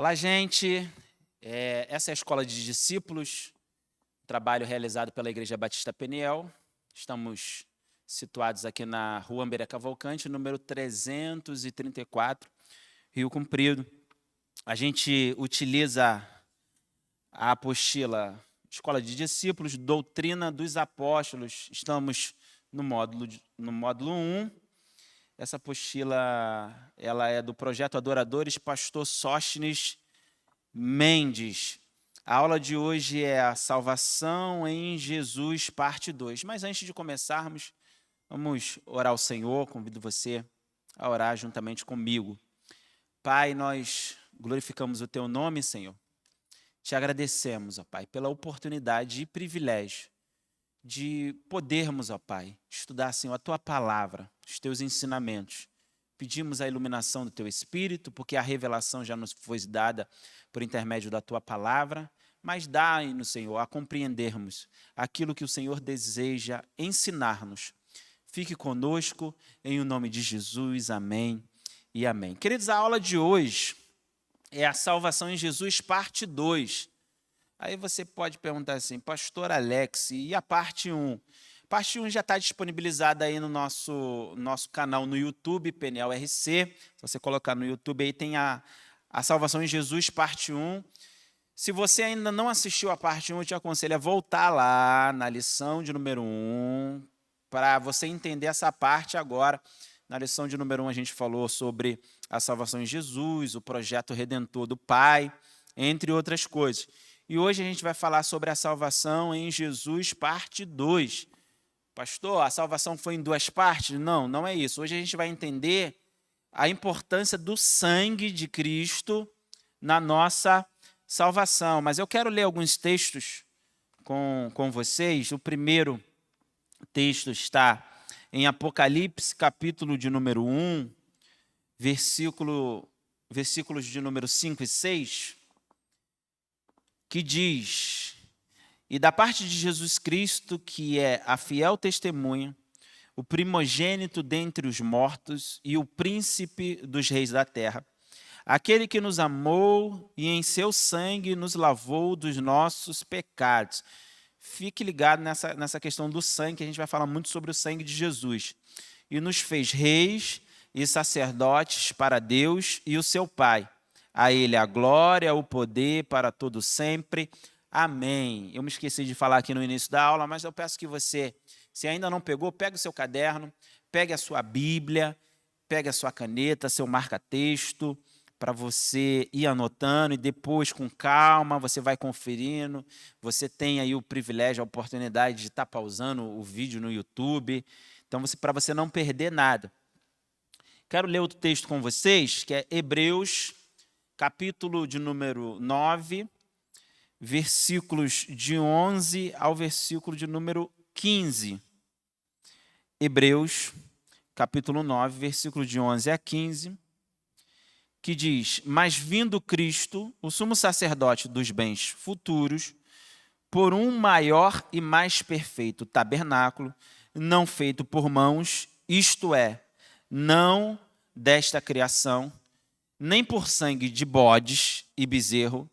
Olá, gente. Essa é a Escola de Discípulos, um trabalho realizado pela Igreja Batista Peniel. Estamos situados aqui na Rua Ambeira Cavalcante, número 334, Rio Comprido. A gente utiliza a apostila Escola de Discípulos, Doutrina dos Apóstolos. Estamos no módulo 1. Essa apostila ela é do Projeto Adoradores, pastor Sóstenes Mendes. A aula de hoje é a Salvação em Jesus, parte 2. Mas antes de começarmos, vamos orar ao Senhor. Convido você a orar juntamente comigo. Pai, nós glorificamos o Teu nome, Senhor. Te agradecemos, ó Pai, pela oportunidade e privilégio de podermos, ó Pai, estudar, Senhor, a Tua palavra, os Teus ensinamentos. Pedimos a iluminação do Teu Espírito, porque a revelação já nos foi dada por intermédio da Tua palavra, mas dai-nos, Senhor, a compreendermos aquilo que o Senhor deseja ensinar-nos. Fique conosco, em o nome de Jesus, amém e amém. Queridos, a aula de hoje é a Salvação em Jesus, parte 2. Aí você pode perguntar assim, pastor Alex, e a parte 1? Parte 1 já está disponibilizada aí no nosso canal no YouTube, Peniel RC. Se você colocar no YouTube aí tem a Salvação em Jesus, parte 1. Se você ainda não assistiu a parte 1, eu te aconselho a voltar lá na lição de número 1, para você entender essa parte agora. Na lição de número 1 a gente falou sobre a salvação em Jesus, o projeto redentor do Pai, entre outras coisas. E hoje a gente vai falar sobre a salvação em Jesus, parte 2. Pastor, a salvação foi em 2 partes? Não, não é isso. Hoje a gente vai entender a importância do sangue de Cristo na nossa salvação. Mas eu quero ler alguns textos com vocês. O primeiro texto está em Apocalipse, capítulo de número 1, versículos de número 5 e 6, que diz: e da parte de Jesus Cristo, que é a fiel testemunha, o primogênito dentre os mortos e o príncipe dos reis da terra, aquele que nos amou e em seu sangue nos lavou dos nossos pecados. Fique ligado nessa questão do sangue, que a gente vai falar muito sobre o sangue de Jesus. E nos fez reis e sacerdotes para Deus e o seu Pai. A Ele a glória, o poder para todo sempre. Amém. Eu me esqueci de falar aqui no início da aula, mas eu peço que você, se ainda não pegou, pegue o seu caderno, pegue a sua Bíblia, pegue a sua caneta, seu marca-texto, para você ir anotando e depois, com calma, você vai conferindo. Você tem aí o privilégio, a oportunidade de estar pausando o vídeo no YouTube. Então, para você não perder nada. Quero ler outro texto com vocês, que é Hebreus, capítulo de número 9, versículos de 11 ao versículo de número 15. Hebreus, capítulo 9, versículo de 11 a 15, que diz: mas vindo Cristo, o sumo sacerdote dos bens futuros, por um maior e mais perfeito tabernáculo, não feito por mãos, isto é, não desta criação, nem por sangue de bodes e bezerro,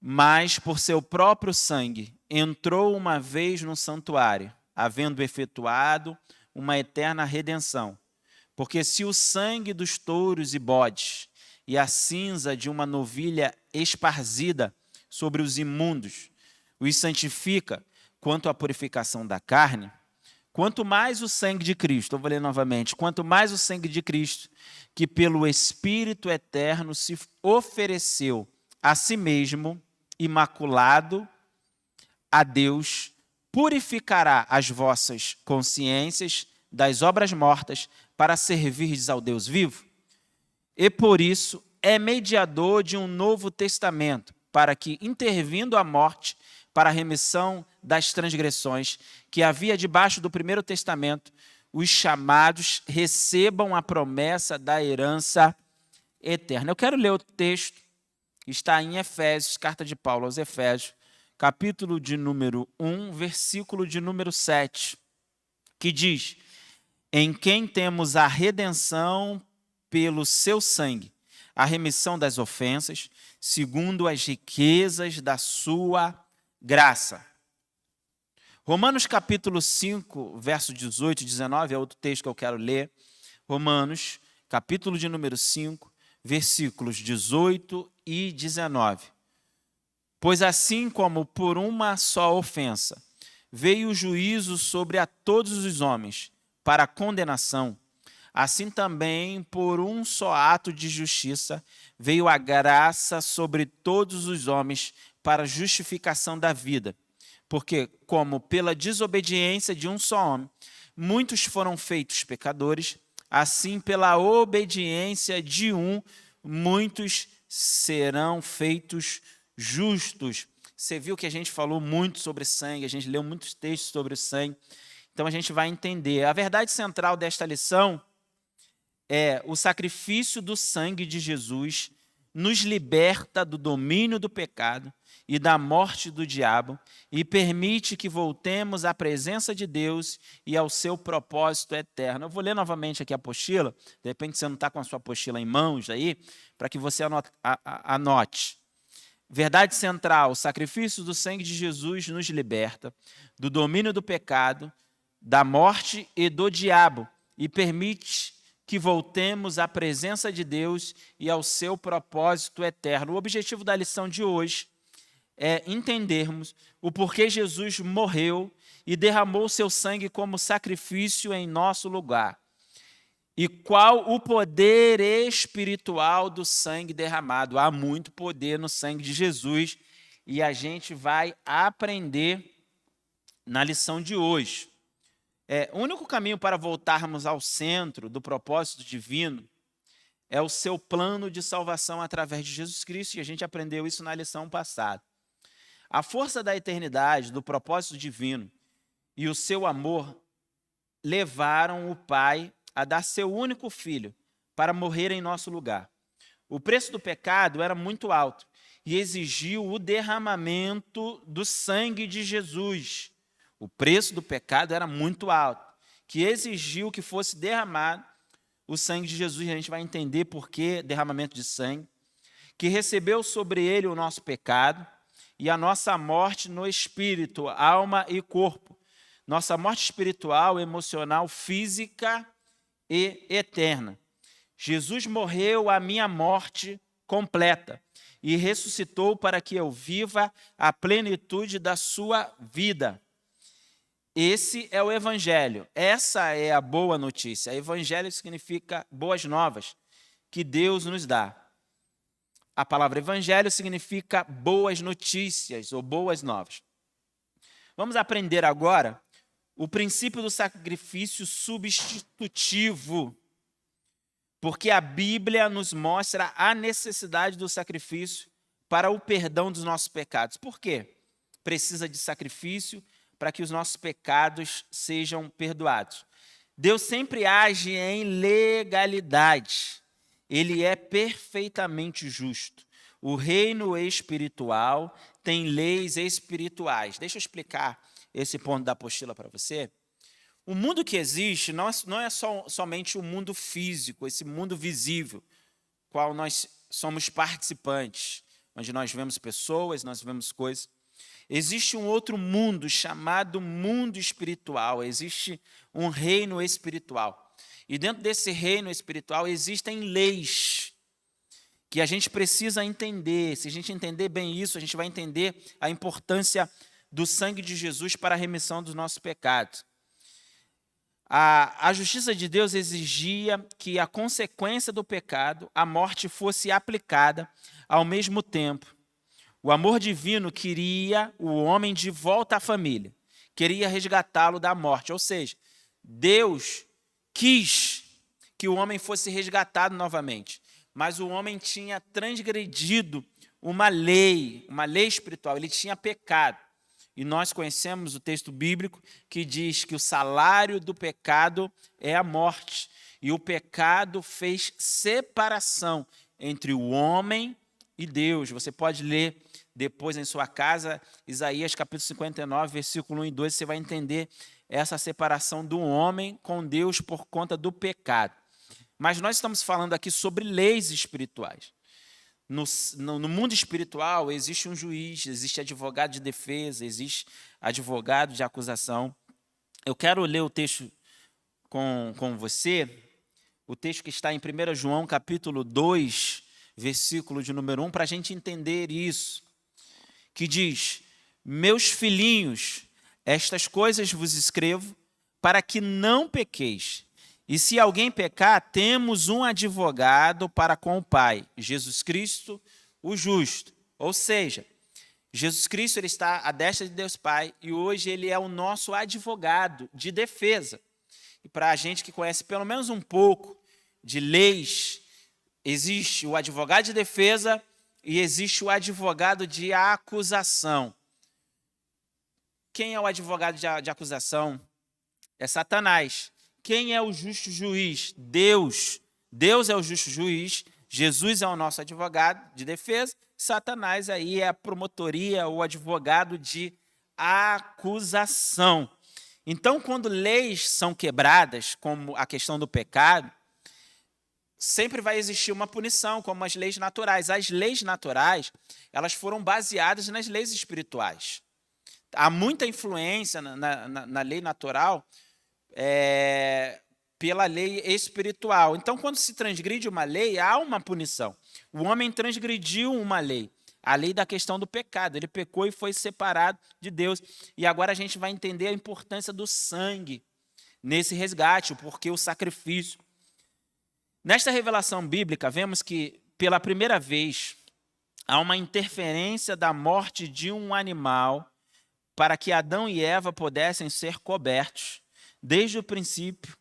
mas por seu próprio sangue, entrou uma vez no santuário, havendo efetuado uma eterna redenção. Porque se o sangue dos touros e bodes e a cinza de uma novilha esparzida sobre os imundos os santifica quanto à purificação da carne, quanto mais o sangue de Cristo, eu vou ler novamente, quanto mais o sangue de Cristo, que pelo Espírito eterno se ofereceu a si mesmo, imaculado a Deus, purificará as vossas consciências das obras mortas para servirdes ao Deus vivo. E por isso é mediador de um novo testamento, para que, intervindo a morte para a remissão das transgressões que havia debaixo do primeiro testamento, os chamados recebam a promessa da herança eterna. Eu quero ler o texto que está em Efésios, carta de Paulo aos Efésios, capítulo de número 1, versículo de número 7, que diz: em quem temos a redenção pelo seu sangue, a remissão das ofensas, segundo as riquezas da sua graça. Romanos capítulo 5, verso 18 e 19, é outro texto que eu quero ler. Romanos, capítulo de número 5, versículos 18 e 19. Pois assim como por uma só ofensa veio o juízo sobre a todos os homens para a condenação, assim também por um só ato de justiça veio a graça sobre todos os homens para a justificação da vida. Porque, como pela desobediência de um só homem, muitos foram feitos pecadores, assim pela obediência de um, muitos serão feitos justos. Você viu que a gente falou muito sobre sangue, a gente leu muitos textos sobre o sangue, então a gente vai entender. A verdade central desta lição é o sacrifício do sangue de Jesus nos liberta do domínio do pecado e da morte do diabo e permite que voltemos à presença de Deus e ao seu propósito eterno. Eu vou ler novamente aqui a apostila, de repente você não está com a sua apostila em mãos aí, para que você anote. Verdade central, o sacrifício do sangue de Jesus nos liberta do domínio do pecado, da morte e do diabo e permite que voltemos à presença de Deus e ao seu propósito eterno. O objetivo da lição de hoje é entendermos o porquê Jesus morreu e derramou seu sangue como sacrifício em nosso lugar. E qual o poder espiritual do sangue derramado. Há muito poder no sangue de Jesus e a gente vai aprender na lição de hoje. O único caminho para voltarmos ao centro do propósito divino é o seu plano de salvação através de Jesus Cristo, e a gente aprendeu isso na lição passada. A força da eternidade, do propósito divino e o seu amor levaram o Pai a dar seu único filho para morrer em nosso lugar. O preço do pecado era muito alto e exigiu o derramamento do sangue de Jesus. O preço do pecado era muito alto, que exigiu que fosse derramado o sangue de Jesus. A gente vai entender por que derramamento de sangue, que recebeu sobre ele o nosso pecado e a nossa morte no espírito, alma e corpo. Nossa morte espiritual, emocional, física e eterna. Jesus morreu a minha morte completa e ressuscitou para que eu viva a plenitude da sua vida. Esse é o Evangelho, essa é a boa notícia. Evangelho significa boas novas que Deus nos dá. A palavra Evangelho significa boas notícias ou boas novas. Vamos aprender agora o princípio do sacrifício substitutivo, porque a Bíblia nos mostra a necessidade do sacrifício para o perdão dos nossos pecados. Por quê? Precisa de sacrifício para que os nossos pecados sejam perdoados. Deus sempre age em legalidade. Ele é perfeitamente justo. O reino espiritual tem leis espirituais. Deixa eu explicar esse ponto da apostila para você. O mundo que existe não é somente o mundo físico, esse mundo visível, qual nós somos participantes, onde nós vemos pessoas, nós vemos coisas. Existe um outro mundo chamado mundo espiritual, existe um reino espiritual. E dentro desse reino espiritual existem leis que a gente precisa entender. Se a gente entender bem isso, a gente vai entender a importância do sangue de Jesus para a remissão dos nossos pecados. A justiça de Deus exigia que a consequência do pecado, a morte, fosse aplicada ao mesmo tempo. O amor divino queria o homem de volta à família, queria resgatá-lo da morte. Ou seja, Deus quis que o homem fosse resgatado novamente, mas o homem tinha transgredido uma lei espiritual, ele tinha pecado. E nós conhecemos o texto bíblico que diz que o salário do pecado é a morte. E o pecado fez separação entre o homem e Deus. Você pode ler depois em sua casa, Isaías capítulo 59, versículo 1 e 2, você vai entender essa separação do homem com Deus por conta do pecado. Mas nós estamos falando aqui sobre leis espirituais. No mundo espiritual existe um juiz, existe advogado de defesa, existe advogado de acusação. Eu quero ler o texto com você, o texto que está em 1 João capítulo 2, versículo de número 1, para a gente entender isso, que diz: meus filhinhos, estas coisas vos escrevo para que não pequeis. E se alguém pecar, temos um advogado para com o Pai, Jesus Cristo, o justo. Ou seja, Jesus Cristo ele está à destra de Deus Pai e hoje ele é o nosso advogado de defesa. E para a gente que conhece pelo menos um pouco de leis, existe o advogado de defesa e existe o advogado de acusação. Quem é o advogado de acusação? É Satanás. Quem é o justo juiz? Deus. Deus é o justo juiz, Jesus é o nosso advogado de defesa, Satanás aí é a promotoria ou advogado de acusação. Então, quando leis são quebradas, como a questão do pecado, sempre vai existir uma punição, como as leis naturais. As leis naturais, elas foram baseadas nas leis espirituais. Há muita influência na lei natural, pela lei espiritual. Então, quando se transgride uma lei, há uma punição. O homem transgrediu uma lei, a lei da questão do pecado. Ele pecou e foi separado de Deus. E agora a gente vai entender a importância do sangue nesse resgate, porque o sacrifício. Nesta revelação bíblica, vemos que, pela primeira vez, há uma interferência da morte de um animal para que Adão e Eva pudessem ser cobertos. Desde o princípio,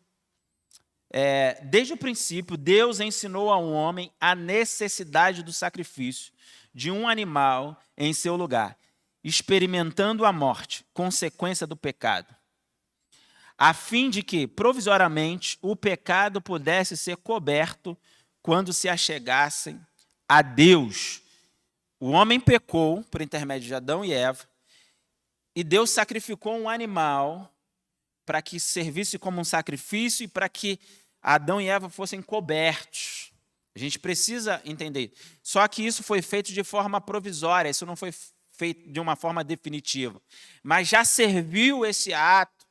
Deus ensinou ao homem a necessidade do sacrifício de um animal em seu lugar, experimentando a morte, consequência do pecado, a fim de que, provisoriamente, o pecado pudesse ser coberto quando se achegassem a Deus. O homem pecou por intermédio de Adão e Eva, e Deus sacrificou um animal para que servisse como um sacrifício e para que Adão e Eva fossem cobertos. A gente precisa entender. Só que isso foi feito de forma provisória, isso não foi feito de uma forma definitiva. Mas já serviu esse ato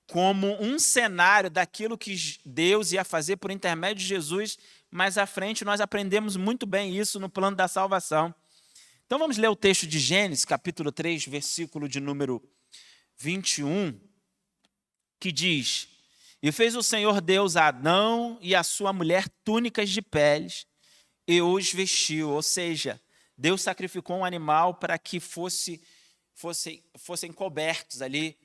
como um cenário daquilo que Deus ia fazer por intermédio de Jesus. Mais à frente nós aprendemos muito bem isso no plano da salvação. Então vamos ler o texto de Gênesis, capítulo 3, versículo de número 21, que diz: e fez o Senhor Deus a Adão e a sua mulher túnicas de peles e os vestiu. Ou seja, Deus sacrificou um animal para que fossem cobertos ali,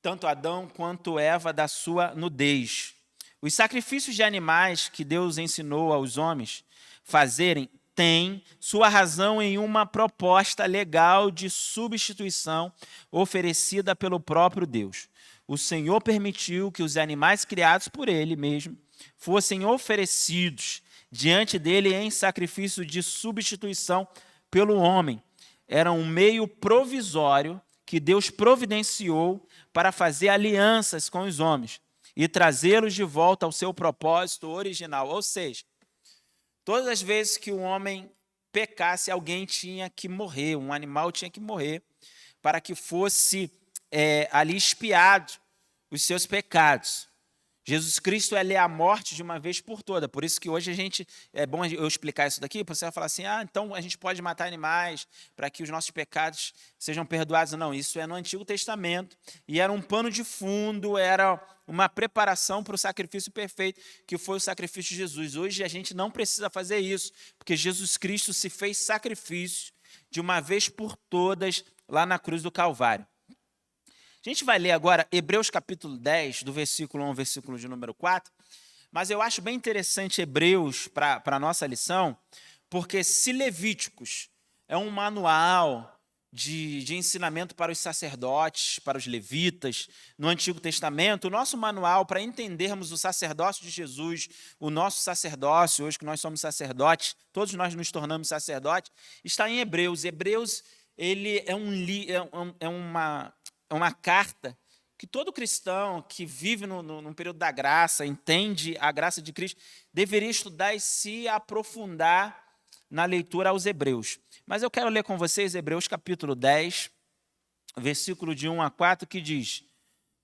tanto Adão quanto Eva, da sua nudez. Os sacrifícios de animais que Deus ensinou aos homens fazerem têm sua razão em uma proposta legal de substituição oferecida pelo próprio Deus. O Senhor permitiu que os animais criados por Ele mesmo fossem oferecidos diante dele em sacrifício de substituição pelo homem. Era um meio provisório que Deus providenciou para fazer alianças com os homens e trazê-los de volta ao seu propósito original. Ou seja, todas as vezes que o homem pecasse, alguém tinha que morrer, um animal tinha que morrer, para que fosse ali expiado os seus pecados. Jesus Cristo é a morte de uma vez por toda. Por isso que hoje é bom eu explicar isso daqui, porque você vai falar assim, então a gente pode matar animais para que os nossos pecados sejam perdoados. Não, isso é no Antigo Testamento, e era um pano de fundo, era uma preparação para o sacrifício perfeito, que foi o sacrifício de Jesus. Hoje a gente não precisa fazer isso, porque Jesus Cristo se fez sacrifício de uma vez por todas lá na cruz do Calvário. A gente vai ler agora Hebreus capítulo 10, do versículo 1 ao versículo de número 4, mas eu acho bem interessante Hebreus para a nossa lição, porque se Levíticos é um manual de ensinamento para os sacerdotes, para os levitas, no Antigo Testamento, o nosso manual para entendermos o sacerdócio de Jesus, o nosso sacerdócio, hoje que nós somos sacerdotes, todos nós nos tornamos sacerdotes, está em Hebreus. Hebreus ele é uma carta que todo cristão que vive num período da graça, entende a graça de Cristo, deveria estudar e se aprofundar na leitura aos Hebreus. Mas eu quero ler com vocês Hebreus capítulo 10, versículo de 1 a 4, que diz: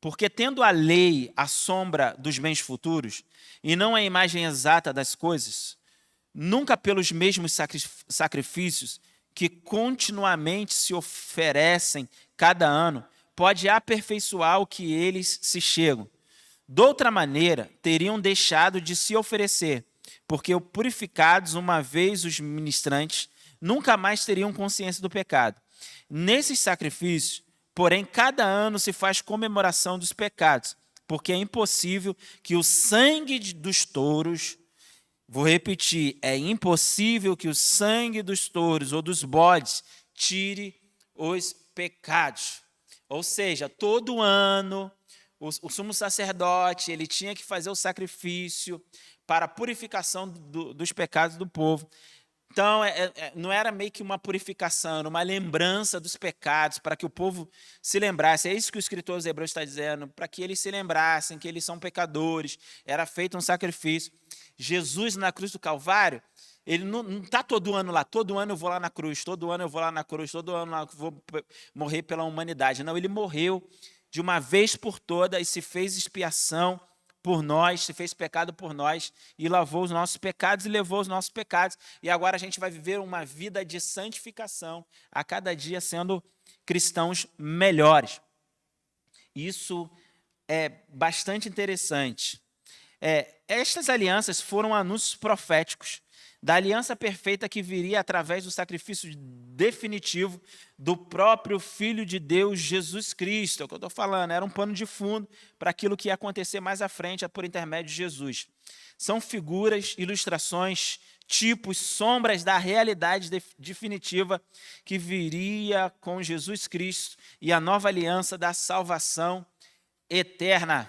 porque tendo a lei a sombra dos bens futuros, e não a imagem exata das coisas, nunca pelos mesmos sacrifícios que continuamente se oferecem cada ano, pode aperfeiçoar o que eles se chegam. De outra maneira, teriam deixado de se oferecer, porque purificados uma vez os ministrantes, nunca mais teriam consciência do pecado. Nesses sacrifícios, porém, cada ano se faz comemoração dos pecados, porque é impossível que o sangue dos touros, vou repetir, é impossível que o sangue dos touros ou dos bodes tire os pecados. Ou seja, todo ano o sumo sacerdote ele tinha que fazer o sacrifício para a purificação dos pecados do povo. Então, não era meio que uma purificação, era uma lembrança dos pecados, para que o povo se lembrasse. É isso que o escritor aos Hebreus está dizendo, para que eles se lembrassem que eles são pecadores. Era feito um sacrifício. Jesus, na cruz do Calvário, ele não está todo ano lá. Todo ano eu vou lá na cruz, todo ano eu vou lá na cruz, todo ano eu vou morrer pela humanidade. Não, ele morreu de uma vez por todas e se fez expiação por nós, se fez pecado por nós e lavou os nossos pecados e levou os nossos pecados. E agora a gente vai viver uma vida de santificação, a cada dia sendo cristãos melhores. Isso é bastante interessante. Estas alianças foram anúncios proféticos da aliança perfeita que viria através do sacrifício definitivo do próprio Filho de Deus, Jesus Cristo. É o que eu estou falando, era um pano de fundo para aquilo que ia acontecer mais à frente por intermédio de Jesus. São figuras, ilustrações, tipos, sombras da realidade definitiva que viria com Jesus Cristo e a nova aliança da salvação eterna.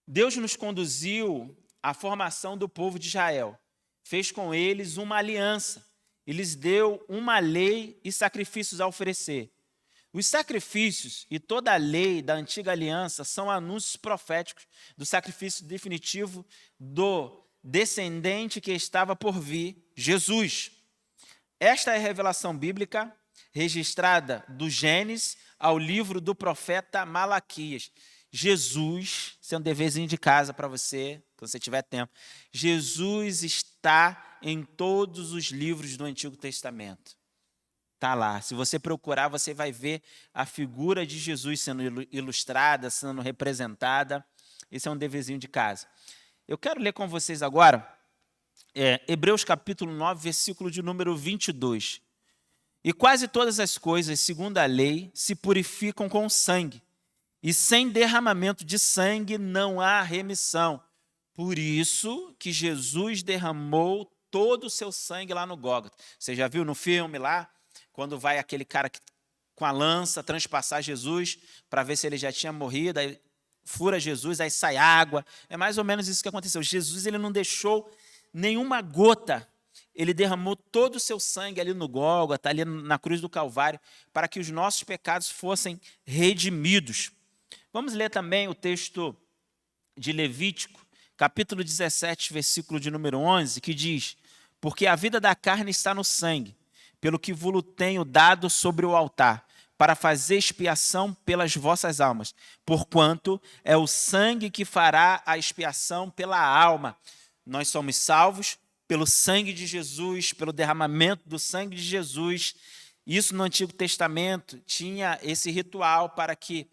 Deus nos conduziu à formação do povo de Israel. Fez com eles uma aliança e lhes deu uma lei e sacrifícios a oferecer. Os sacrifícios e toda a lei da antiga aliança são anúncios proféticos do sacrifício definitivo do descendente que estava por vir, Jesus. Esta é a revelação bíblica registrada do Gênesis ao livro do profeta Malaquias. Jesus, isso é um deverzinho de casa para você, quando você tiver tempo. Jesus está em todos os livros do Antigo Testamento. Está lá. Se você procurar, você vai ver a figura de Jesus sendo ilustrada, sendo representada. Esse é um deverzinho de casa. Eu quero ler com vocês agora Hebreus capítulo 9, versículo de número 22. E quase todas as coisas, segundo a lei, se purificam com sangue. E sem derramamento de sangue não há remissão. Por isso que Jesus derramou todo o seu sangue lá no Gólgota. Você já viu no filme lá, quando vai aquele cara com a lança transpassar Jesus, para ver se ele já tinha morrido, aí fura Jesus, aí sai água. É mais ou menos isso que aconteceu. Jesus ele não deixou nenhuma gota. Ele derramou todo o seu sangue ali no Gólgota, ali na cruz do Calvário, para que os nossos pecados fossem redimidos. Vamos ler também o texto de Levítico, capítulo 17, versículo de número 11, que diz: porque a vida da carne está no sangue, pelo que vos tenho dado sobre o altar, para fazer expiação pelas vossas almas, porquanto é o sangue que fará a expiação pela alma. Nós somos salvos pelo sangue de Jesus, pelo derramamento do sangue de Jesus. Isso no Antigo Testamento tinha esse ritual para que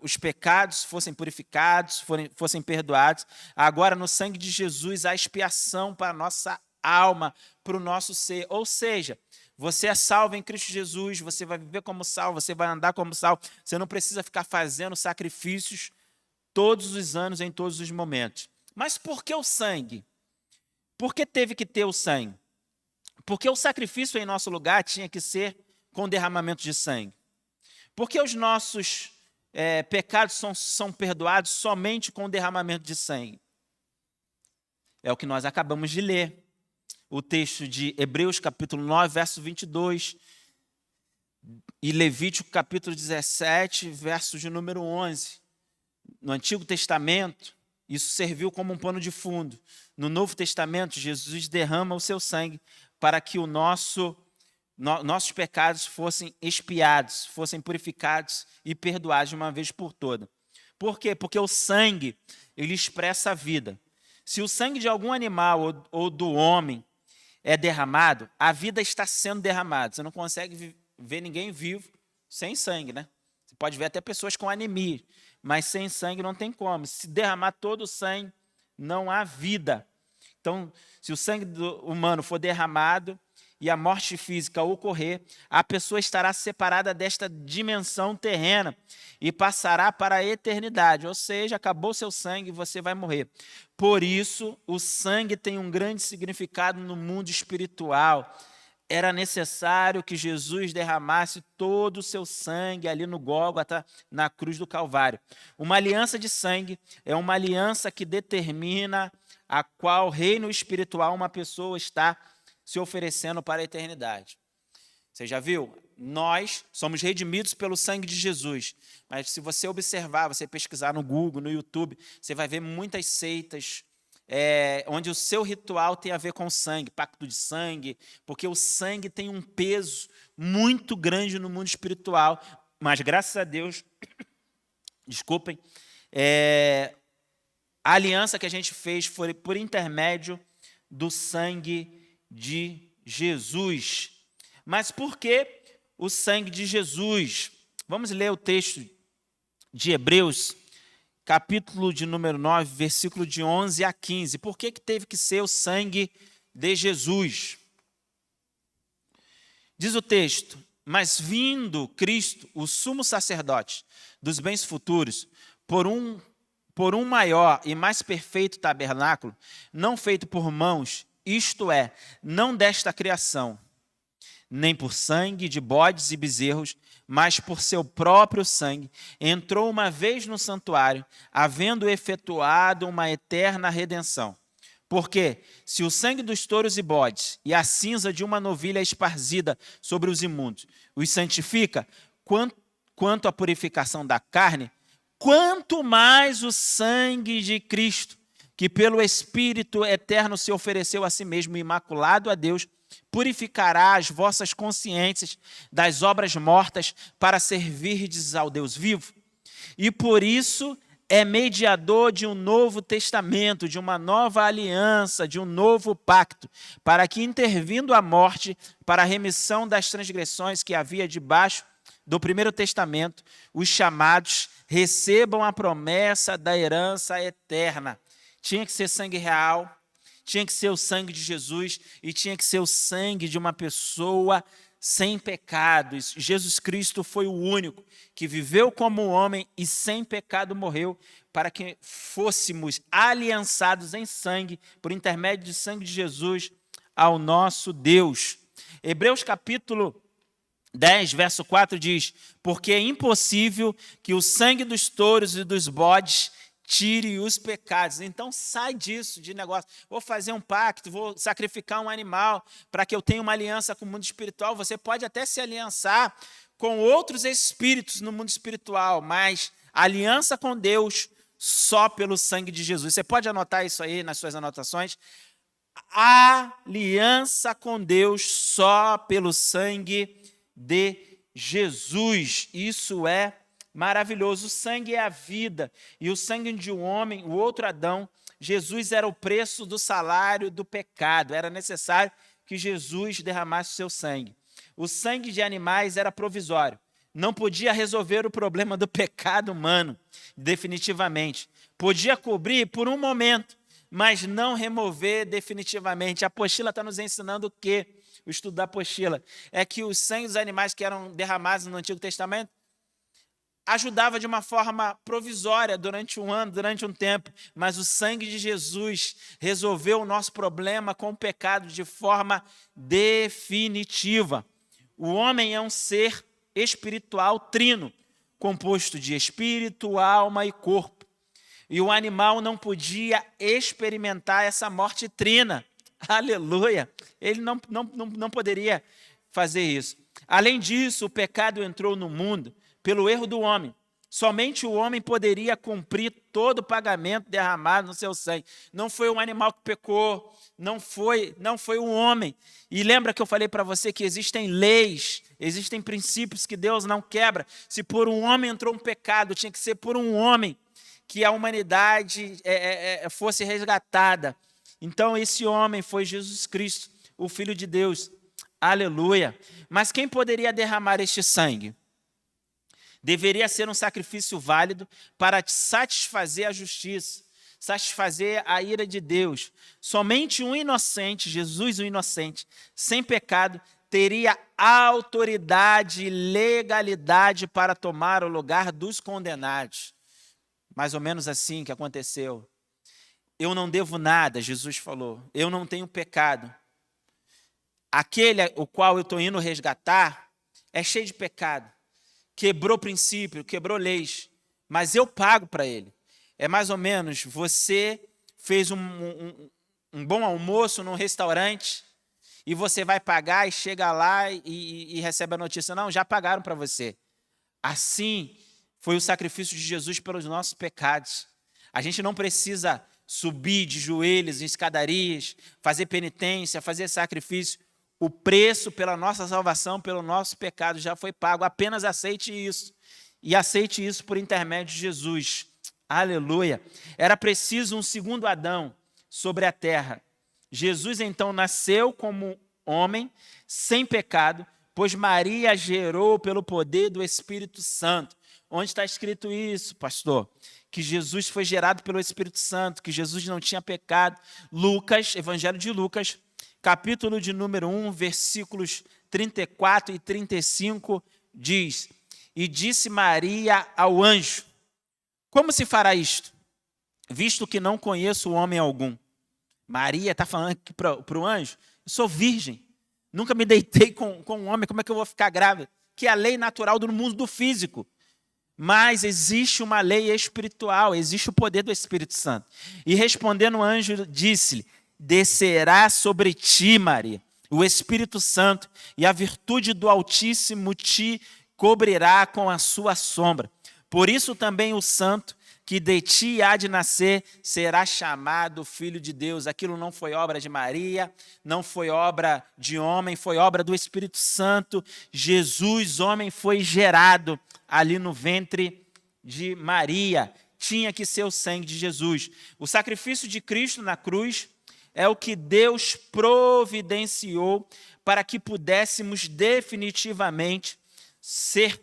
os pecados fossem purificados, fossem perdoados. Agora, no sangue de Jesus, há expiação para a nossa alma, para o nosso ser. Ou seja, você é salvo em Cristo Jesus, você vai viver como salvo, você vai andar como salvo. Você não precisa ficar fazendo sacrifícios todos os anos, em todos os momentos. Mas por que o sangue? Por que teve que ter o sangue? Porque o sacrifício em nosso lugar tinha que ser com derramamento de sangue. Porque os nossos pecados são perdoados somente com o derramamento de sangue. É o que nós acabamos de ler. O texto de Hebreus, capítulo 9, verso 22. E Levítico capítulo 17, verso de número 11. No Antigo Testamento, isso serviu como um pano de fundo. No Novo Testamento, Jesus derrama o seu sangue para que nossos pecados fossem expiados, fossem purificados e perdoados de uma vez por todas. Por quê? Porque o sangue, ele expressa a vida. Se o sangue de algum animal ou do homem é derramado, a vida está sendo derramada. Você não consegue ver ninguém vivo sem sangue, né? Você pode ver até pessoas com anemia, mas sem sangue não tem como. Se derramar todo o sangue, não há vida. Então, se o sangue humano for derramado e a morte física ocorrer, a pessoa estará separada desta dimensão terrena e passará para a eternidade. Ou seja, acabou seu sangue e você vai morrer. Por isso, o sangue tem um grande significado no mundo espiritual. Era necessário que Jesus derramasse todo o seu sangue ali no Gólgota, na cruz do Calvário. Uma aliança de sangue é uma aliança que determina a qual reino espiritual uma pessoa está se oferecendo para a eternidade. Você já viu? Nós somos redimidos pelo sangue de Jesus. Mas se você observar, você pesquisar no Google, no YouTube, você vai ver muitas seitas onde o seu ritual tem a ver com sangue, pacto de sangue, porque o sangue tem um peso muito grande no mundo espiritual. Mas, graças a Deus, desculpem, a aliança que a gente fez foi por intermédio do sangue de Jesus. Mas por que o sangue de Jesus? Vamos ler o texto de Hebreus, capítulo de número 9, versículo de 11 a 15. Por que teve que ser o sangue de Jesus? Diz o texto: mas vindo Cristo, o sumo sacerdote dos bens futuros, por um maior e mais perfeito tabernáculo, não feito por mãos, isto é, não desta criação, nem por sangue de bodes e bezerros, mas por seu próprio sangue, entrou uma vez no santuário, havendo efetuado uma eterna redenção. Porque, se o sangue dos touros e bodes e a cinza de uma novilha esparzida sobre os imundos os santifica, quanto à purificação da carne, quanto mais o sangue de Cristo, que pelo Espírito eterno se ofereceu a si mesmo imaculado a Deus, purificará as vossas consciências das obras mortas para servirdes ao Deus vivo. E por isso é mediador de um novo testamento, de uma nova aliança, de um novo pacto, para que, intervindo a morte para a remissão das transgressões que havia debaixo do primeiro testamento, os chamados recebam a promessa da herança eterna. Tinha que ser sangue real, tinha que ser o sangue de Jesus e tinha que ser o sangue de uma pessoa sem pecado. Jesus Cristo foi o único que viveu como homem e sem pecado morreu para que fôssemos aliançados em sangue, por intermédio do sangue de Jesus, ao nosso Deus. Hebreus capítulo 10, verso 4 diz: porque é impossível que o sangue dos touros e dos bodes tire os pecados. Então sai disso de negócio. Vou fazer um pacto, vou sacrificar um animal para que eu tenha uma aliança com o mundo espiritual. Você pode até se aliançar com outros espíritos no mundo espiritual, mas aliança com Deus só pelo sangue de Jesus. Você pode anotar isso aí nas suas anotações. Aliança com Deus só pelo sangue de Jesus. Isso é maravilhoso. O sangue é a vida. E o sangue de um homem, o outro Adão, Jesus era o preço do salário do pecado. Era necessário que Jesus derramasse o seu sangue. O sangue de animais era provisório. Não podia resolver o problema do pecado humano, definitivamente. Podia cobrir por um momento, mas não remover definitivamente. A apostila está nos ensinando o quê? O estudo da apostila é que os sangues dos animais que eram derramados no Antigo Testamento ajudava de uma forma provisória durante um ano, durante um tempo, mas o sangue de Jesus resolveu o nosso problema com o pecado de forma definitiva. O homem é um ser espiritual trino, composto de espírito, alma e corpo. E o animal não podia experimentar essa morte trina. Aleluia! Ele não poderia fazer isso. Além disso, o pecado entrou no mundo pelo erro do homem. Somente o homem poderia cumprir todo o pagamento derramado no seu sangue. Não foi um animal que pecou, não foi um homem. E lembra que eu falei para você que existem leis, existem princípios que Deus não quebra. Se por um homem entrou um pecado, tinha que ser por um homem que a humanidade fosse resgatada. Então esse homem foi Jesus Cristo, o Filho de Deus. Aleluia. Mas quem poderia derramar este sangue? Deveria ser um sacrifício válido para satisfazer a justiça, satisfazer a ira de Deus. Somente um inocente, Jesus o inocente, sem pecado, teria autoridade e legalidade para tomar o lugar dos condenados. Mais ou menos assim que aconteceu. Eu não devo nada, Jesus falou. Eu não tenho pecado. Aquele o qual eu estou indo resgatar é cheio de pecado. Quebrou princípio, quebrou leis, mas eu pago para ele. É mais ou menos, você fez um bom almoço num restaurante e você vai pagar e chega lá e recebe a notícia, não, já pagaram para você. Assim foi o sacrifício de Jesus pelos nossos pecados. A gente não precisa subir de joelhos em escadarias, fazer penitência, fazer sacrifício. O preço pela nossa salvação, pelo nosso pecado já foi pago. Apenas aceite isso. E aceite isso por intermédio de Jesus. Aleluia. Era preciso um segundo Adão sobre a terra. Jesus então nasceu como homem, sem pecado, pois Maria gerou pelo poder do Espírito Santo. Onde está escrito isso, pastor? Que Jesus foi gerado pelo Espírito Santo, que Jesus não tinha pecado. Lucas, Evangelho de Lucas, capítulo de número 1, versículos 34 e 35, diz: E disse Maria ao anjo, como se fará isto, visto que não conheço homem algum? Maria está falando aqui para o anjo, eu sou virgem, nunca me deitei com um homem, como é que eu vou ficar grávida? Que é a lei natural do mundo do físico. Mas existe uma lei espiritual, existe o poder do Espírito Santo. E respondendo o anjo, disse-lhe, descerá sobre ti, Maria, o Espírito Santo, e a virtude do Altíssimo te cobrirá com a sua sombra. Por isso também o santo que de ti há de nascer será chamado Filho de Deus. Aquilo não foi obra de Maria, não foi obra de homem, foi obra do Espírito Santo. Jesus, homem, foi gerado ali no ventre de Maria. Tinha que ser o sangue de Jesus. O sacrifício de Cristo na cruz é o que Deus providenciou para que pudéssemos definitivamente ser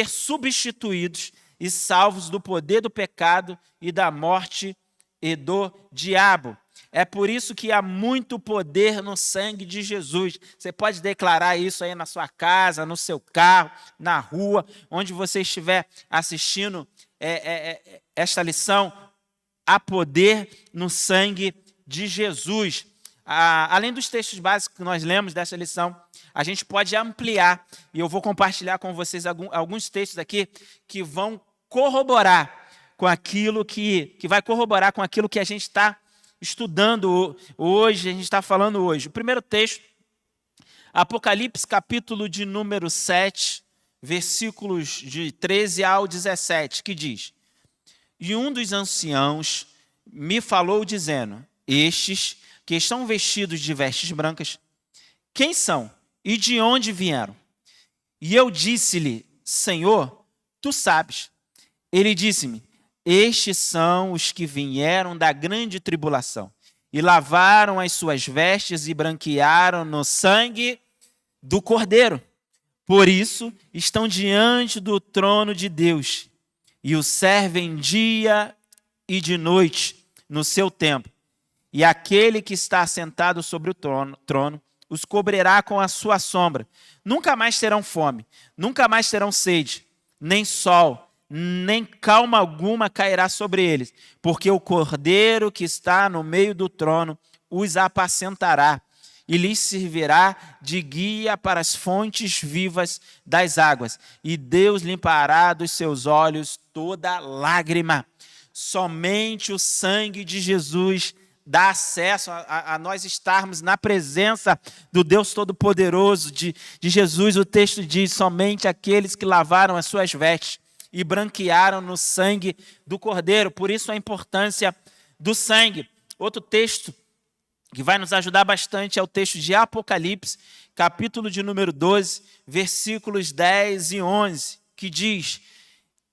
substituídos e salvos do poder do pecado e da morte e do diabo. É por isso que há muito poder no sangue de Jesus. Você pode declarar isso aí na sua casa, no seu carro, na rua, onde você estiver assistindo esta lição. Há poder no sangue de Jesus. Além dos textos básicos que nós lemos dessa lição, a gente pode ampliar, e eu vou compartilhar com vocês alguns textos aqui que vão corroborar com aquilo que vai corroborar com aquilo que a gente está estudando hoje, a gente está falando hoje. O primeiro texto, Apocalipse, capítulo de número 7, versículos de 13 ao 17, que diz: E um dos anciãos me falou dizendo, estes que estão vestidos de vestes brancas, quem são e de onde vieram? E eu disse-lhe, Senhor, tu sabes. Ele disse-me, estes são os que vieram da grande tribulação e lavaram as suas vestes e branquearam no sangue do Cordeiro. Por isso estão diante do trono de Deus e o servem dia e de noite no seu templo. E aquele que está sentado sobre o trono os cobrirá com a sua sombra. Nunca mais terão fome, nunca mais terão sede, nem sol, nem calma alguma cairá sobre eles, porque o Cordeiro que está no meio do trono os apacentará e lhes servirá de guia para as fontes vivas das águas. E Deus limpará dos seus olhos toda lágrima. Somente o sangue de Jesus dá acesso a nós estarmos na presença do Deus Todo-Poderoso, de Jesus. O texto diz: somente aqueles que lavaram as suas vestes e branquearam no sangue do Cordeiro. Por isso a importância do sangue. Outro texto que vai nos ajudar bastante é o texto de Apocalipse, capítulo de número 12, versículos 10 e 11, que diz: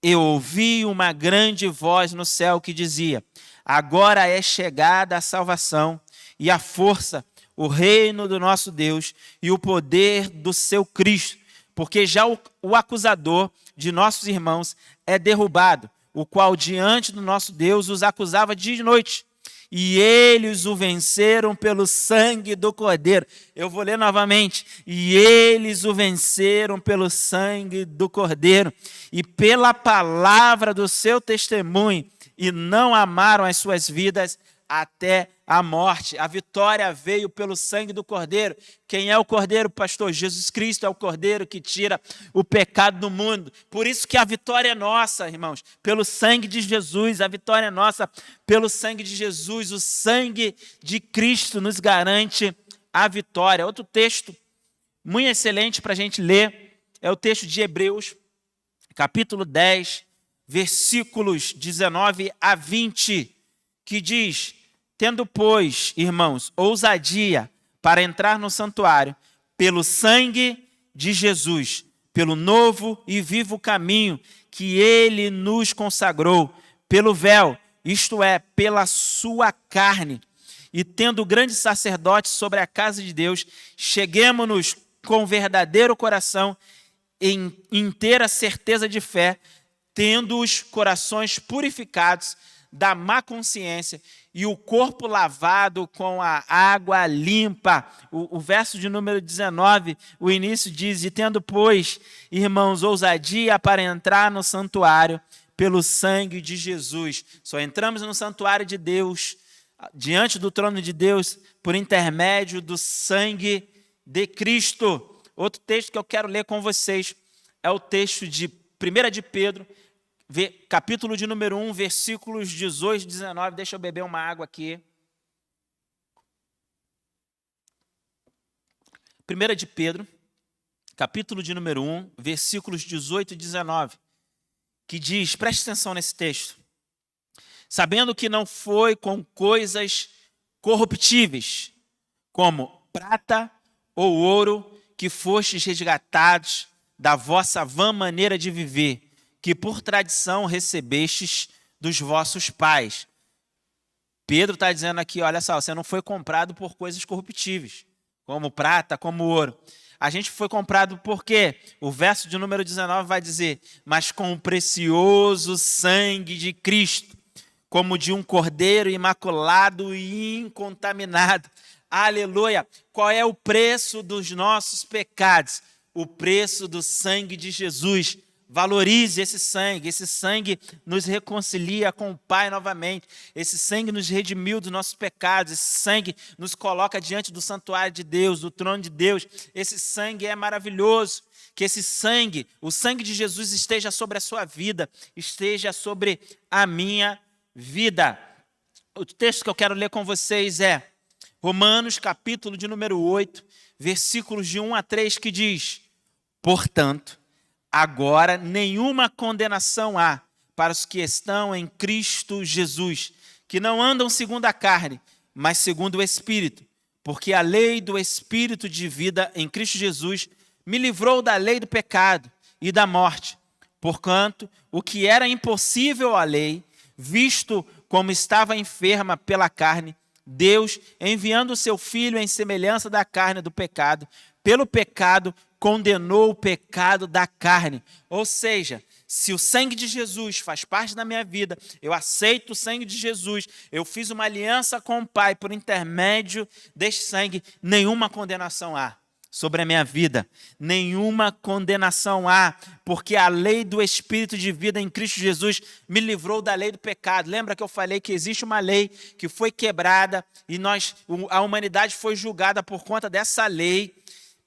eu ouvi uma grande voz no céu que dizia: agora é chegada a salvação e a força, o reino do nosso Deus e o poder do seu Cristo, porque já o acusador de nossos irmãos é derrubado, o qual diante do nosso Deus os acusava dia e noite. E eles o venceram pelo sangue do Cordeiro. Eu vou ler novamente. E eles o venceram pelo sangue do Cordeiro e pela palavra do seu testemunho, e não amaram as suas vidas até a morte. A vitória veio pelo sangue do Cordeiro. Quem é o Cordeiro, pastor? Jesus Cristo é o Cordeiro que tira o pecado do mundo. Por isso que a vitória é nossa, irmãos, pelo sangue de Jesus. A vitória é nossa pelo sangue de Jesus. O sangue de Cristo nos garante a vitória. Outro texto muito excelente para a gente ler é o texto de Hebreus, capítulo 10, versículos 19 a 20, que diz: tendo, pois, irmãos, ousadia para entrar no santuário, pelo sangue de Jesus, pelo novo e vivo caminho que ele nos consagrou, pelo véu, isto é, pela sua carne, e tendo grande sacerdote sobre a casa de Deus, cheguemo-nos com verdadeiro coração, em inteira certeza de fé, tendo os corações purificados da má consciência e o corpo lavado com a água limpa. O verso de número 19, o início diz: e tendo, pois, irmãos, ousadia para entrar no santuário pelo sangue de Jesus. Só entramos no santuário de Deus, diante do trono de Deus, por intermédio do sangue de Cristo. Outro texto que eu quero ler com vocês é o texto de 1 de Pedro, capítulo de número 1, versículos 18 e 19. Deixa eu beber uma água aqui. 1 de Pedro, capítulo de número 1, versículos 18 e 19, que diz, preste atenção nesse texto: sabendo que não foi com coisas corruptíveis, como prata ou ouro, que fostes resgatados da vossa vã maneira de viver, que por tradição recebestes dos vossos pais. Pedro está dizendo aqui, olha só, você não foi comprado por coisas corruptíveis, como prata, como ouro. A gente foi comprado por quê? O verso de número 19 vai dizer: mas com o precioso sangue de Cristo, como de um cordeiro imaculado e incontaminado. Aleluia! Qual é o preço dos nossos pecados? O preço do sangue de Jesus. Valorize esse sangue nos reconcilia com o Pai novamente, esse sangue nos redimiu dos nossos pecados, esse sangue nos coloca diante do santuário de Deus, do trono de Deus. Esse sangue é maravilhoso, que esse sangue, o sangue de Jesus esteja sobre a sua vida, esteja sobre a minha vida. O texto que eu quero ler com vocês é Romanos, capítulo de número 8, versículos de 1 a 3, que diz: portanto, agora nenhuma condenação há para os que estão em Cristo Jesus, que não andam segundo a carne, mas segundo o Espírito. Porque a lei do Espírito de vida em Cristo Jesus me livrou da lei do pecado e da morte. Porquanto, o que era impossível à lei, visto como estava enferma pela carne, Deus, enviando o seu Filho em semelhança da carne do pecado, pelo pecado, condenou o pecado da carne. Ou seja, se o sangue de Jesus faz parte da minha vida, eu aceito o sangue de Jesus, eu fiz uma aliança com o Pai por intermédio deste sangue, nenhuma condenação há sobre a minha vida, nenhuma condenação há, porque a lei do Espírito de vida em Cristo Jesus me livrou da lei do pecado. Lembra que eu falei que existe uma lei que foi quebrada e a humanidade foi julgada por conta dessa lei.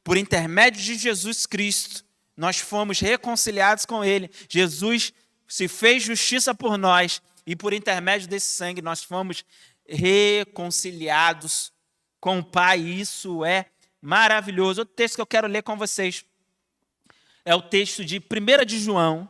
Por intermédio de Jesus Cristo, nós fomos reconciliados com Ele. Jesus se fez justiça por nós e por intermédio desse sangue nós fomos reconciliados com o Pai. Isso é maravilhoso. Outro texto que eu quero ler com vocês é o texto de 1 de João,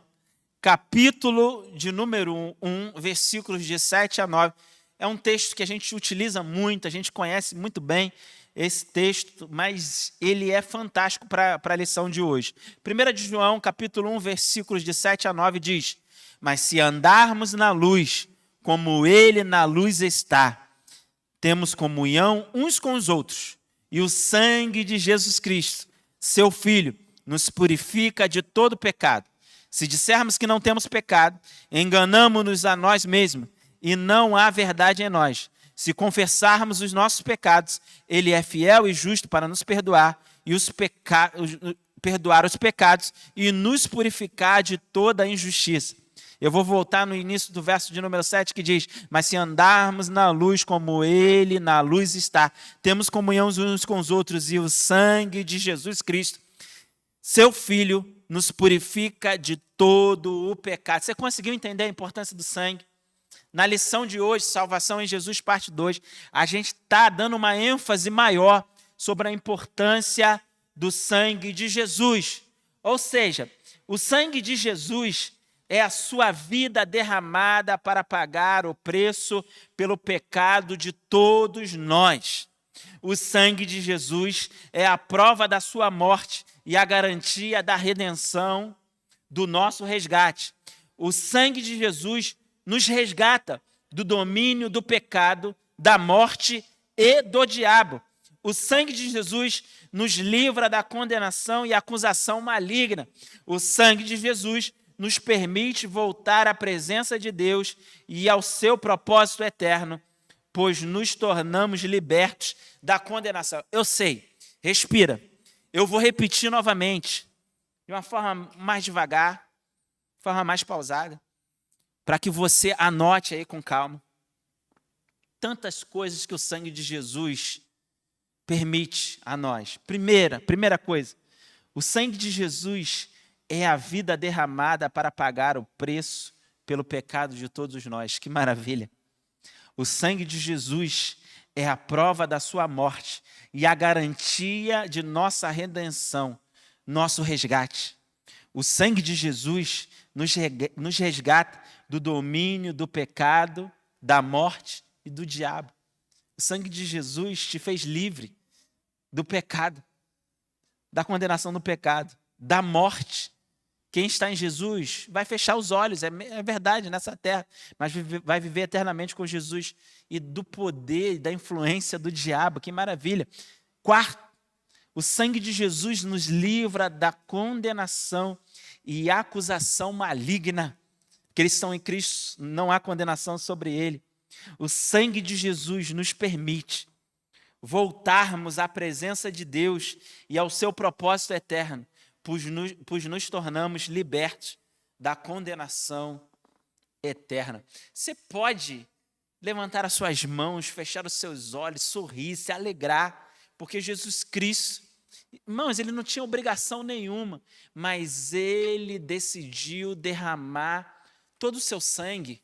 capítulo de número 1, versículos de 7 a 9. É um texto que a gente utiliza muito, a gente conhece muito bem esse texto, mas ele é fantástico para a lição de hoje. 1 de João, capítulo 1, versículos de 7 a 9 diz: mas se andarmos na luz, como ele na luz está, temos comunhão uns com os outros, e o sangue de Jesus Cristo, seu Filho, nos purifica de todo pecado. Se dissermos que não temos pecado, enganamo-nos a nós mesmos, e não há verdade em nós. Se confessarmos os nossos pecados, ele é fiel e justo para nos perdoar perdoar os pecados e nos purificar de toda a injustiça. Eu vou voltar no início do verso de número 7, que diz: mas se andarmos na luz como ele na luz está, temos comunhão uns com os outros, e o sangue de Jesus Cristo, seu Filho, nos purifica de todo o pecado. Você conseguiu entender a importância do sangue? Na lição de hoje, Salvação em Jesus, parte 2, a gente está dando uma ênfase maior sobre a importância do sangue de Jesus. Ou seja, o sangue de Jesus é a sua vida derramada para pagar o preço pelo pecado de todos nós. O sangue de Jesus é a prova da sua morte e a garantia da redenção do nosso resgate. O sangue de Jesus nos resgata do domínio do pecado, da morte e do diabo. O sangue de Jesus nos livra da condenação e acusação maligna. O sangue de Jesus nos permite voltar à presença de Deus e ao seu propósito eterno, pois nos tornamos libertos da condenação. Eu sei, respira. Eu vou repetir novamente, de uma forma mais devagar, de forma mais pausada, para que você anote aí com calma. Tantas coisas que o sangue de Jesus permite a nós. Primeira coisa, o sangue de Jesus é a vida derramada para pagar o preço pelo pecado de todos nós. Que maravilha! O sangue de Jesus é a prova da sua morte e a garantia de nossa redenção, nosso resgate. O sangue de Jesus nos resgata do domínio do pecado, da morte e do diabo. O sangue de Jesus te fez livre do pecado, da condenação do pecado, da morte. Quem está em Jesus vai fechar os olhos, é verdade, nessa terra, mas vai viver eternamente com Jesus, e do poder e da influência do diabo. Que maravilha! Quarto, o sangue de Jesus nos livra da condenação e acusação maligna. Aqueles que estão em Cristo, não há condenação sobre ele. O sangue de Jesus nos permite voltarmos à presença de Deus e ao seu propósito eterno, pois nos tornamos libertos da condenação eterna. Você pode levantar as suas mãos, fechar os seus olhos, sorrir, se alegrar, porque Jesus Cristo, irmãos, ele não tinha obrigação nenhuma, mas ele decidiu derramar todo o seu sangue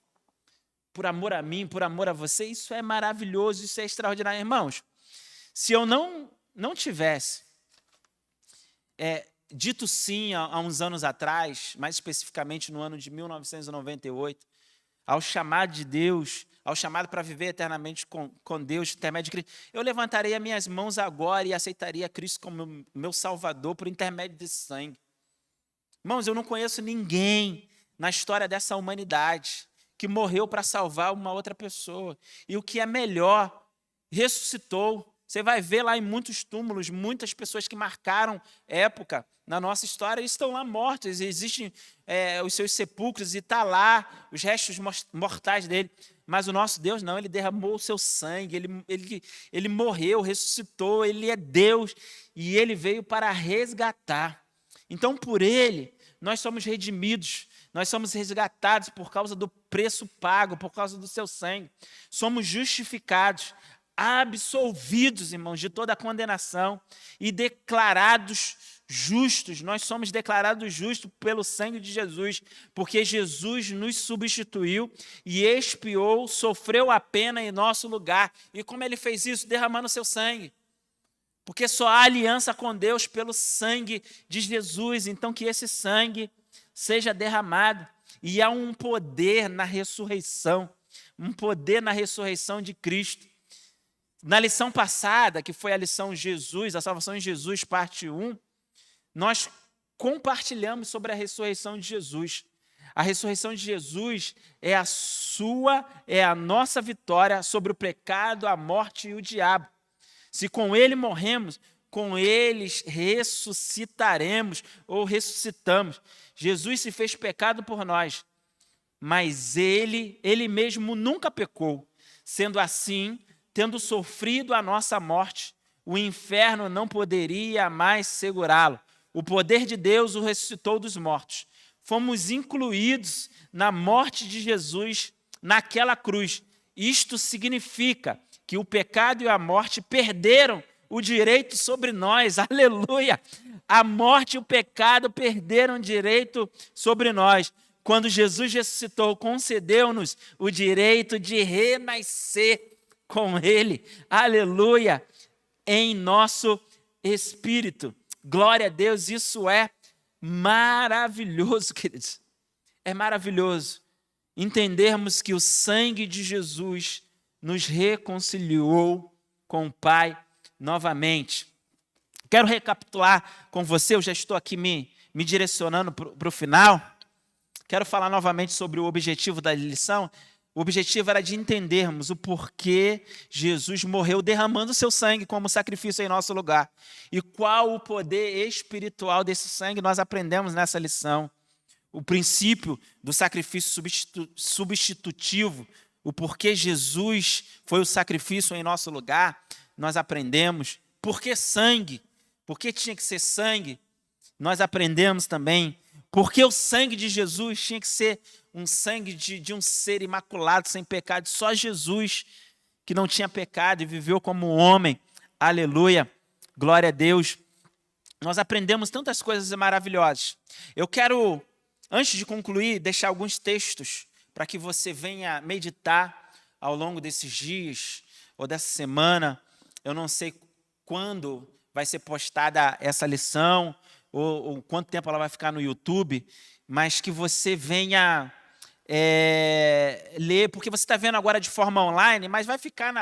por amor a mim, por amor a você. Isso é maravilhoso, isso é extraordinário. Irmãos, se eu não tivesse dito sim há uns anos atrás, mais especificamente no ano de 1998, ao chamado de Deus, ao chamado para viver eternamente com Deus, intermédio de Cristo, eu levantaria as minhas mãos agora e aceitaria Cristo como meu Salvador por intermédio desse sangue. Irmãos, eu não conheço ninguém na história dessa humanidade que morreu para salvar uma outra pessoa. E o que é melhor, ressuscitou. Você vai ver lá em muitos túmulos, muitas pessoas que marcaram época na nossa história estão lá mortas. Existem os seus sepulcros e está lá os restos mortais dele. Mas o nosso Deus não, ele derramou o seu sangue, ele morreu, ressuscitou, ele é Deus e ele veio para resgatar. Então, por ele, nós somos redimidos, nós somos resgatados por causa do preço pago, por causa do seu sangue. Somos justificados, absolvidos, irmãos, de toda a condenação e declarados justos, nós somos declarados justos pelo sangue de Jesus, porque Jesus nos substituiu e expiou, sofreu a pena em nosso lugar. E como ele fez isso? Derramando seu sangue. Porque só há aliança com Deus pelo sangue de Jesus. Então que esse sangue seja derramado. E há um poder na ressurreição, um poder na ressurreição de Cristo. Na lição passada, que foi a lição Jesus, a salvação em Jesus, parte 1, nós compartilhamos sobre a ressurreição de Jesus. A ressurreição de Jesus é a nossa vitória sobre o pecado, a morte e o diabo. Se com ele morremos, com eles ressuscitaremos ou ressuscitamos. Jesus se fez pecado por nós, mas ele mesmo nunca pecou. Sendo assim, tendo sofrido a nossa morte, o inferno não poderia mais segurá-lo. O poder de Deus o ressuscitou dos mortos. Fomos incluídos na morte de Jesus naquela cruz. Isto significa que o pecado e a morte perderam o direito sobre nós. Aleluia! A morte e o pecado perderam o direito sobre nós. Quando Jesus ressuscitou, concedeu-nos o direito de renascer com Ele. Aleluia! Em nosso espírito. Glória a Deus, isso é maravilhoso, queridos. É maravilhoso entendermos que o sangue de Jesus nos reconciliou com o Pai novamente. Quero recapitular com você, eu já estou aqui me direcionando para o final. Quero falar novamente sobre o objetivo da lição. O objetivo era de entendermos o porquê Jesus morreu derramando seu sangue como sacrifício em nosso lugar. E qual o poder espiritual desse sangue nós aprendemos nessa lição. O princípio do sacrifício substitutivo, o porquê Jesus foi o sacrifício em nosso lugar, nós aprendemos. Por que sangue? Por que tinha que ser sangue? Nós aprendemos também. Por que o sangue de Jesus tinha que ser um sangue de um ser imaculado, sem pecado? Só Jesus, que não tinha pecado e viveu como homem. Aleluia. Glória a Deus. Nós aprendemos tantas coisas maravilhosas. Eu quero, antes de concluir, deixar alguns textos para que você venha meditar ao longo desses dias ou dessa semana. Eu não sei quando vai ser postada essa lição ou quanto tempo ela vai ficar no YouTube, mas que você venha ler, porque você está vendo agora de forma online, mas vai ficar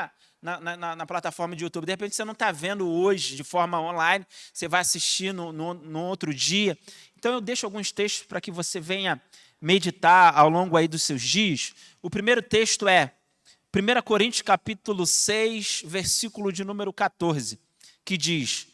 na plataforma de YouTube. De repente você não está vendo hoje de forma online, você vai assistir no outro dia. Então eu deixo alguns textos para que você venha meditar ao longo aí dos seus dias. O primeiro texto é 1 Coríntios capítulo 6, versículo de número 14, que diz: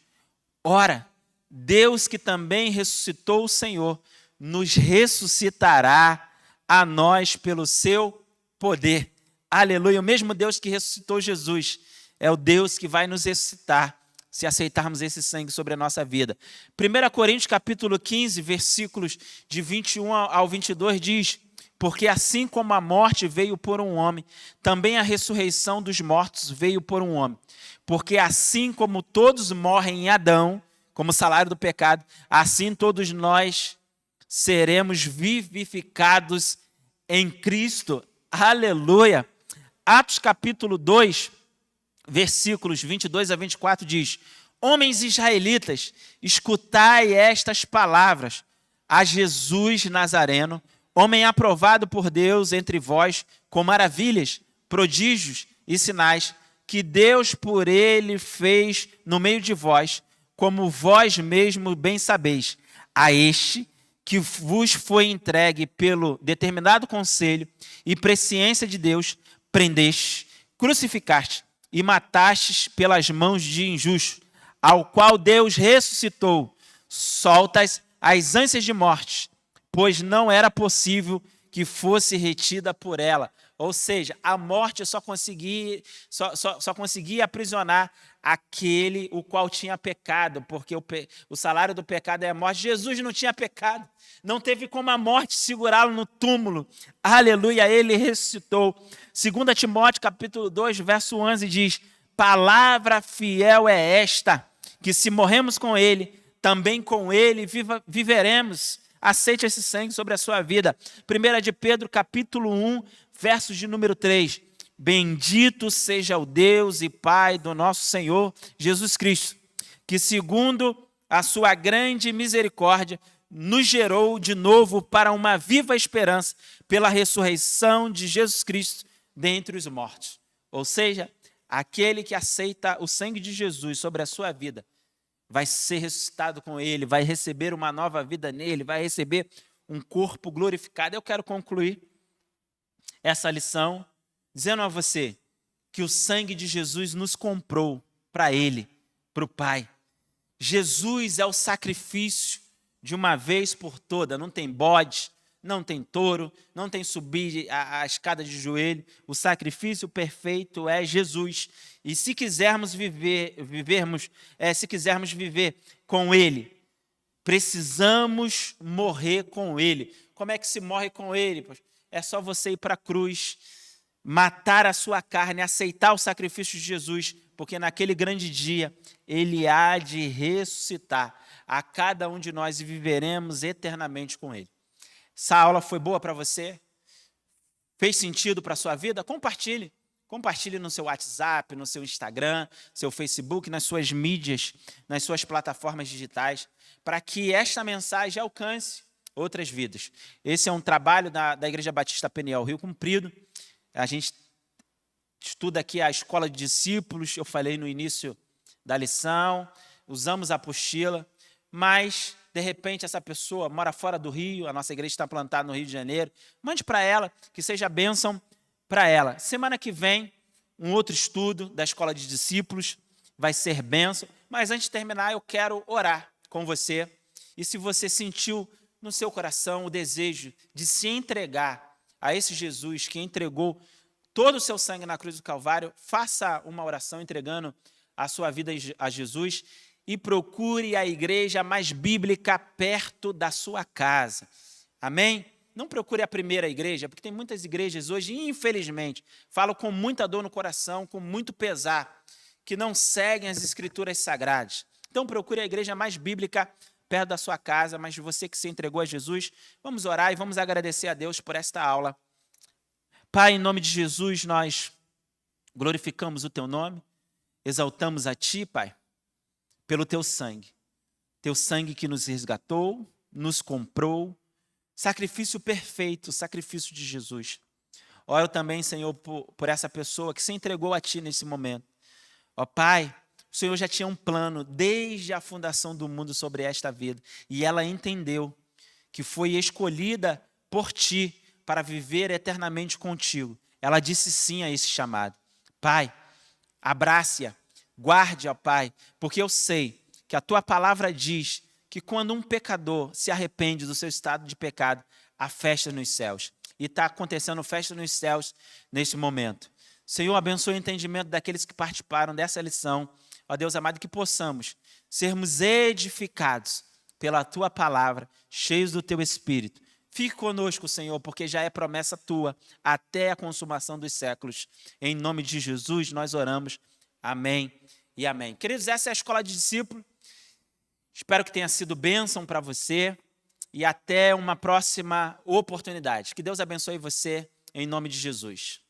Ora, Deus que também ressuscitou o Senhor, nos ressuscitará a nós pelo seu poder. Aleluia. O mesmo Deus que ressuscitou Jesus é o Deus que vai nos ressuscitar se aceitarmos esse sangue sobre a nossa vida. 1 Coríntios capítulo 15, versículos de 21 ao 22 diz: Porque assim como a morte veio por um homem, também a ressurreição dos mortos veio por um homem. Porque assim como todos morrem em Adão, como salário do pecado, assim todos nós seremos vivificados em Cristo. Aleluia! Atos capítulo 2, versículos 22 a 24 diz: Homens israelitas, escutai estas palavras. A Jesus Nazareno, homem aprovado por Deus entre vós, com maravilhas, prodígios e sinais, que Deus por ele fez no meio de vós, como vós mesmos bem sabeis. A este que vos foi entregue pelo determinado conselho e presciência de Deus, prendeste, crucificaste e matastes pelas mãos de injustos, ao qual Deus ressuscitou, soltas as ânsias de morte, pois não era possível que fosse retida por ela. Ou seja, a morte só conseguia aprisionar aquele o qual tinha pecado, porque o salário do pecado é a morte. Jesus não tinha pecado, não teve como a morte segurá-lo no túmulo. Aleluia, ele ressuscitou. 2 Timóteo capítulo 2, verso 11 diz: Palavra fiel é esta, que se morremos com ele, também com ele viveremos. Aceite esse sangue sobre a sua vida. 1 de Pedro, capítulo 1, versos de número 3. Bendito seja o Deus e Pai do nosso Senhor Jesus Cristo, que segundo a sua grande misericórdia, nos gerou de novo para uma viva esperança pela ressurreição de Jesus Cristo dentre os mortos. Ou seja, aquele que aceita o sangue de Jesus sobre a sua vida vai ser ressuscitado com ele, vai receber uma nova vida nele, vai receber um corpo glorificado. Eu quero concluir essa lição dizendo a você que o sangue de Jesus nos comprou para ele, para o Pai. Jesus é o sacrifício de uma vez por toda, não tem bode, não tem touro, não tem subir a escada de joelho. O sacrifício perfeito é Jesus. E se quisermos viver com ele, precisamos morrer com ele. Como é que se morre com ele? É só você ir para a cruz, matar a sua carne, aceitar o sacrifício de Jesus, porque naquele grande dia ele há de ressuscitar a cada um de nós e viveremos eternamente com ele. Essa aula foi boa para você? Fez sentido para a sua vida? Compartilhe. Compartilhe no seu WhatsApp, no seu Instagram, seu Facebook, nas suas mídias, nas suas plataformas digitais, para que esta mensagem alcance outras vidas. Esse é um trabalho da Igreja Batista Peniel Rio Comprido. A gente estuda aqui a escola de discípulos, eu falei no início da lição, usamos a apostila, mas, de repente, essa pessoa mora fora do Rio, a nossa igreja está plantada no Rio de Janeiro, mande para ela, que seja bênção para ela. Semana que vem, um outro estudo da escola de discípulos, vai ser bênção, mas antes de terminar, eu quero orar com você, e se você sentiu no seu coração o desejo de se entregar a esse Jesus que entregou todo o seu sangue na cruz do Calvário, faça uma oração entregando a sua vida a Jesus e procure a igreja mais bíblica perto da sua casa. Amém? Não procure a primeira igreja, porque tem muitas igrejas hoje, infelizmente, falo com muita dor no coração, com muito pesar, que não seguem as escrituras sagradas. Então procure a igreja mais bíblica perto da sua casa, mas você que se entregou a Jesus, vamos orar e vamos agradecer a Deus por esta aula. Pai, em nome de Jesus, nós glorificamos o teu nome, exaltamos a ti, Pai, pelo teu sangue que nos resgatou, nos comprou, sacrifício perfeito, sacrifício de Jesus. Oro também, Senhor, por essa pessoa que se entregou a ti nesse momento. Ó Pai, o Senhor já tinha um plano desde a fundação do mundo sobre esta vida, e ela entendeu que foi escolhida por ti para viver eternamente contigo. Ela disse sim a esse chamado. Pai, abrace-a, guarde, ó Pai, porque eu sei que a tua palavra diz que quando um pecador se arrepende do seu estado de pecado, há festa nos céus. E está acontecendo festa nos céus neste momento. Senhor, abençoe o entendimento daqueles que participaram dessa lição. Ó Deus amado, que possamos sermos edificados pela tua palavra, cheios do teu Espírito. Fique conosco, Senhor, porque já é promessa tua até a consumação dos séculos. Em nome de Jesus nós oramos. Amém e amém. Queridos, essa é a escola de discípulo. Espero que tenha sido bênção para você e até uma próxima oportunidade. Que Deus abençoe você em nome de Jesus.